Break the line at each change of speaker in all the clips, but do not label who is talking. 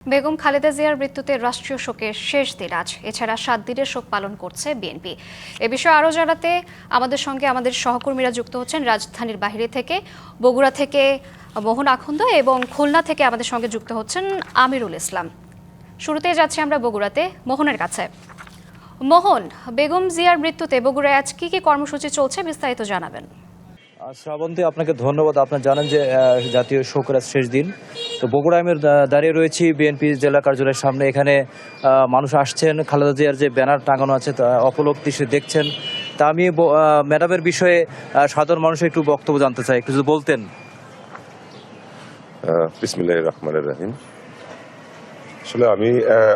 বেগম খালেদা জিয়ার মৃত্যুতে রাষ্ট্রীয় শোকের শেষ দিন আজ। এছাড়া 7 দিনের শোক পালন করছে বিএনপি। এ বিষয়ে আরও জানাতে আমাদের সঙ্গে আমাদের সহকর্মীরা যুক্ত হচ্ছেন রাজধানীর বাইরে থেকে। বগুড়া থেকে মোহন আখন্দ এবং খুলনা থেকে আমাদের সঙ্গে যুক্ত হচ্ছেন আমিরুল ইসলাম। শুরুতেই যাচ্ছি আমরা বগুড়াতে মোহনের কাছে। মোহন, বেগম জিয়ার মৃত্যুতে বগুড়ায় আজ কি কি কর্মসূচি চলছে বিস্তারিত জানাবেন।
শ্রাবন্তী, আপনাকে ধন্যবাদ। আপনারা জানেন যে জাতীয় শোকের শেষ দিন। তো বগুড়ায় আমি দাঁড়িয়ে রয়েছি বিএনপি জেলা কার্যালয়ের সামনে। এখানে মানুষ আসছেন, খালেদা জিয়ার যে ব্যানার টাঙানো আছে তা অপলোক দৃশ্যে দেখছেন। তা আমি ম্যাডামের বিষয়ে সাধারণ মানুষের একটু বক্তব্য জানতে চাই, কিছু বলতেন।
বিসমিল্লাহির রহমানির রহিম। আসলে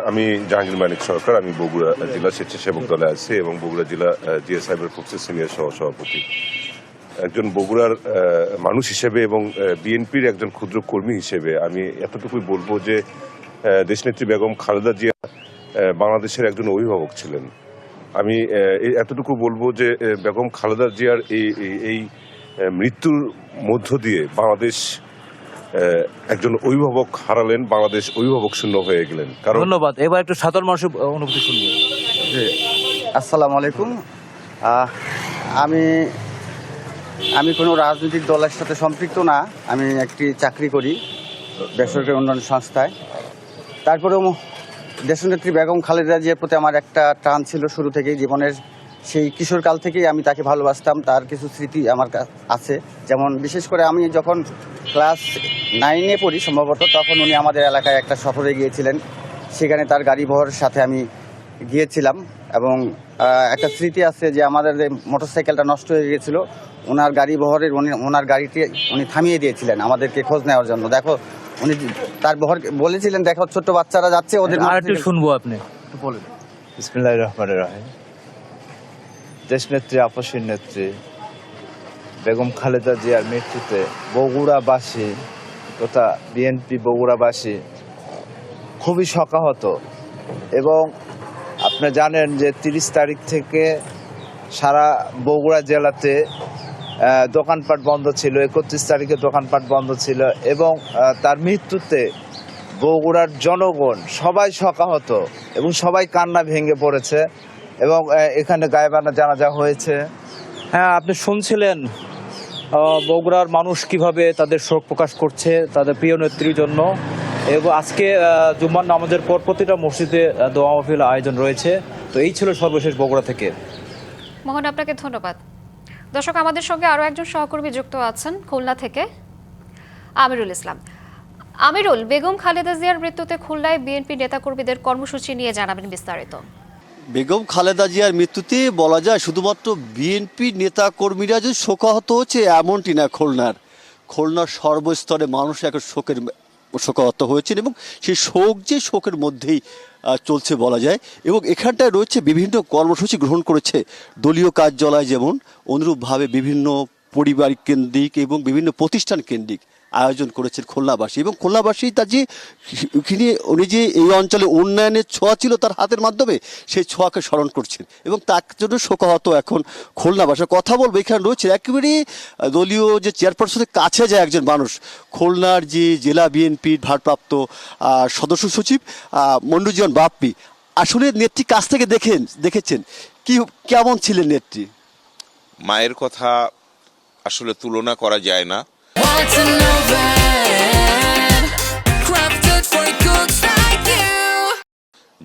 আমি জাহাঙ্গীর মানিক সরকার, আমি বগুড়া জেলা স্বেচ্ছাসেবক দলে আছি এবং বগুড়া জেলা জিএসআইবের পক্ষে সিনিয়র সহসভাপতি। একজন বগুড়ার মানুষ হিসেবে এবং বিএনপির একজন ক্ষুদ্র কর্মী হিসেবে আমি এতটুকুই বলবো যে দেশনেত্রী বেগম খালেদা জিয়া বাংলাদেশের একজন অভিভাবক ছিলেন। আমি এতটুকু বলবো যে বেগম খালেদা জিয়ার এই মৃত্যুর মধ্য দিয়ে বাংলাদেশ একজন অভিভাবক হারালেন, বাংলাদেশ অভিভাবক শূন্য হয়ে গেলেন।
ধন্যবাদ। এবার একটু সাধারণ মানুষের অনুভূতি শুনবো।
আসসালামু আলাইকুম। আমি কোনো রাজনৈতিক দলের সাথে সম্পৃক্ত না। আমি একটি চাকরি করি বেসরকারি উন্নয়ন সংস্থায়। তারপরেও দেশনেত্রী বেগম খালেদা জিয়ার প্রতি আমার একটা টান ছিল শুরু থেকেই। জীবনের সেই কিশোরকাল থেকেই আমি তাকে ভালোবাসতাম। তার কিছু স্মৃতি আমার আছে। যেমন বিশেষ করে আমি যখন ক্লাস 9-এ পড়ি সম্ভবত, তখন উনি আমাদের এলাকায় একটা সফরে গিয়েছিলেন। সেখানে তার গাড়ি বহরের সাথে আমি গিয়েছিলাম এবং একটা স্মৃতি আছে যে আমাদের যে মোটরসাইকেলটা নষ্ট হয়ে গিয়েছিল, ওনার গাড়ি বহরের ওনার গাড়িটি উনি থামিয়ে দিয়েছিলেন আমাদেরকে খোঁজ নেওয়ার জন্য। দেখো, উনি তার বহর বলেছিলেন, দেখো ছোট্ট বাচ্চারা যাচ্ছে, ওদের
আরেকটু শুনবো, আপনি বলেন।
বিসমিল্লাহির রহমানির রহিম। দেশনেত্রী, আপসীর নেত্রী বেগম খালেদা জিয়ার মৃত্যুতে বগুড়াবাসী তথা বিএনপি বগুড়াবাসী খুবই শোকাহত। এবং আপনি জানেন যে 30 তারিখ থেকে সারা বগুড়া জেলাতে দোকানপাট বন্ধ ছিল, 31 তারিখে দোকানপাট বন্ধ ছিল এবং তার মৃত্যুতে বগুড়ার জনগণ সবাই শোকাহত এবং সবাই কান্না ভেঙে পড়েছে এবং এখানে গায়েবানা জানাজা হয়েছে।
হ্যাঁ, আপনি শুনছিলেন বগুড়ার মানুষ কিভাবে তাদের শোক প্রকাশ করছে তাদের প্রিয় নেত্রীর জন্য। এবং আজকে জুম্মার নামাজের পর প্রতিটা মসজিদে দোয়া মাহফিল আয়োজন রয়েছে। তো এই ছিল সর্বশেষ বগুড়া থেকে।
মোহন, আপনাকে ধন্যবাদ। দর্শক, আমাদের সঙ্গে আরও একজন সহকর্মী যুক্ত আছেন খুলনা থেকে, আমিরুল ইসলাম। আমিরুল, বেগম খালেদা জিয়ার মৃত্যুতে খুলনায় বিএনপি নেতাকর্মীদের কর্মসূচি নিয়ে জানাবেন বিস্তারিত।
বেগম খালেদা জিয়ার মৃত্যুতে বলা যায় শুধুমাত্র বিএনপি নেতাকর্মীরা যে শোকাহত হচ্ছে এমনটি না। খুলনার সর্বস্তরে মানুষ এখন শোকাহত হয়েছেন এবং সেই শোকের মধ্যেই চলছে বলা যায়। এবং এখানটায় রয়েছে বিভিন্ন কর্মসূচি গ্রহণ করেছে দলীয় কার্যালয়, যেমন অনুরূপভাবে বিভিন্ন পরিবারিক কেন্দ্রিক এবং বিভিন্ন প্রতিষ্ঠান কেন্দ্রিক আয়োজন করেছেন খুলনাবাসী। এবং খুলনাবাসী তার যে উনি যে এই অঞ্চলে উন্নয়নের ছোঁয়া ছিল তার হাতের মাধ্যমে, সেই ছোঁয়াকে স্মরণ করছেন এবং তার জন্য শোকাহত এখন খুলনাবাসী। কথা বলবো, এখানে রয়েছে একেবারে দলীয় যে চেয়ারপারসনের কাছে যায় একজন মানুষ, খুলনার যে জেলা বিএনপির ভারপ্রাপ্ত সদস্য সচিব মন্ডুজীবন বাপ্পি। আসলে নেত্রী কাছ থেকে দেখেছেন কেমন ছিলেন নেত্রী?
মায়ের কথা আসলে তুলনা করা যায় না।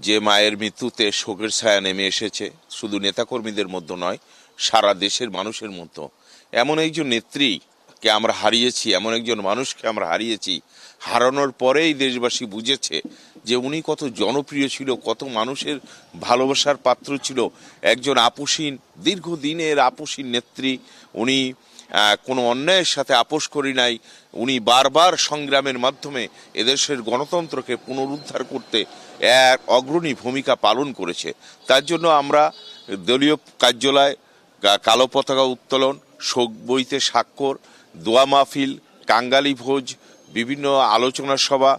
যে মায়ের মৃত্যুতে শোকের ছায়া নেমে এসেছে শুধু নেতাকর্মীদের মধ্যে নয়, সারা দেশের মানুষের মধ্যে। এমন একজন নেত্রীকে আমরা হারিয়েছি, এমন একজন মানুষকে আমরা হারিয়েছি। হারানোর পরেই দেশবাসী বুঝেছে যে উনি কত জনপ্রিয় ছিল, কত মানুষের ভালোবাসার পাত্র ছিল। একজন আপোষহীন, দীর্ঘদিনের আপোষহীন নেত্রী। উনি কোনো অন্যায়ের সাথে আপোষ করি নাই। উনি বারবার সংগ্রামের মাধ্যমে এদেশের গণতন্ত্রকে পুনরুদ্ধার করতে এক অগ্রণী ভূমিকা পালন করেছে। তার জন্য আমরা দলীয় কার্যালয় কালো পতাকা উত্তোলন, শোক বইতে স্বাক্ষর, দোয়া মাহফিল, কাঙ্গালি ভোজ, বিভিন্ন আলোচনা সভা,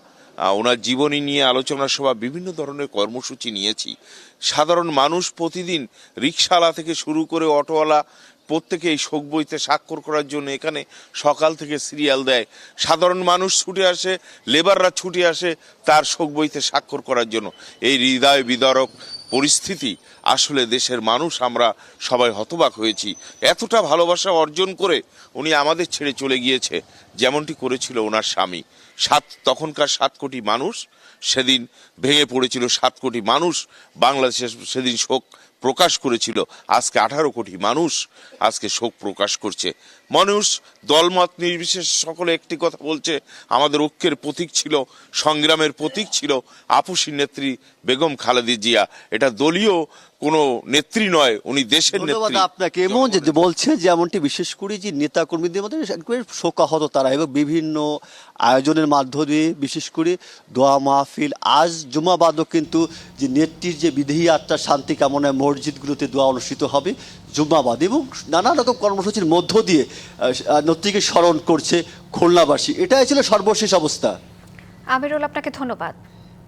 ওনার জীবনী নিয়ে আলোচনা সভা, বিভিন্ন ধরনের কর্মসূচি নিয়েছি। সাধারণ মানুষ প্রতিদিন রিকশাওয়ালা থেকে শুরু করে অটোওয়ালা প্রত্যেকে এই শোক বইতে স্বাক্ষর করার জন্য এখানে সকাল থেকে সিরিয়াল দেয়। সাধারণ মানুষ ছুটে আসে, লেবাররা ছুটে আসে তার শোক বইতে স্বাক্ষর করার জন্য। এই হৃদয় বিদারক পরিস্থিতি, আসলে দেশের মানুষ আমরা সবাই হতবাক হয়েছি। এতটা ভালোবাসা অর্জন করে উনি আমাদের ছেড়ে চলে গিয়েছে, যেমনটি করেছিল ওনার স্বামী। তখনকার 7 কোটি মানুষ সেদিন ভেঙে পড়েছিল, 7 কোটি মানুষ বাংলাদেশে সেদিন শোক প্রকাশ করেছিল। আজকে 18 কোটি মানুষ আজকে শোক প্রকাশ করছে। মানুষ দলমত নির্বিশেষে সকলে একটি কথা বলছে, আমাদের ঐক্যের প্রতীক ছিল, সংগ্রামের প্রতীক ছিল আপসী নেত্রী বেগম খালেদা জিয়া। এটা দলীয় কোনো নেত্রী নয়, উনি দেশের
ধন্যবাদ
নেত্রী।
আপনাকে। এমন যে বলছে যেমনটি বিশেষ করে যে নেতা কর্মীদের মধ্যে একবারে শোকাহত তারা, এবং বিভিন্ন আয়োজনের মাধ্যমে বিশেষ করে দোয়া মাহফিল, আজ জুমাবাদও কিন্তু যে নেত্রীর যে বিদেহী আত্মার শান্তি কামনায় মসজিদগুলোতে দোয়া অনুষ্ঠিত হবে জুমাবাদ, এবং নানা রকম কর্মসূচির মধ্য দিয়ে নেত্রীকে স্মরণ করছে খুলনাবাসী। এটাই ছিল সর্বশেষ অবস্থা।
আমিরুল, আপনাকে ধন্যবাদ।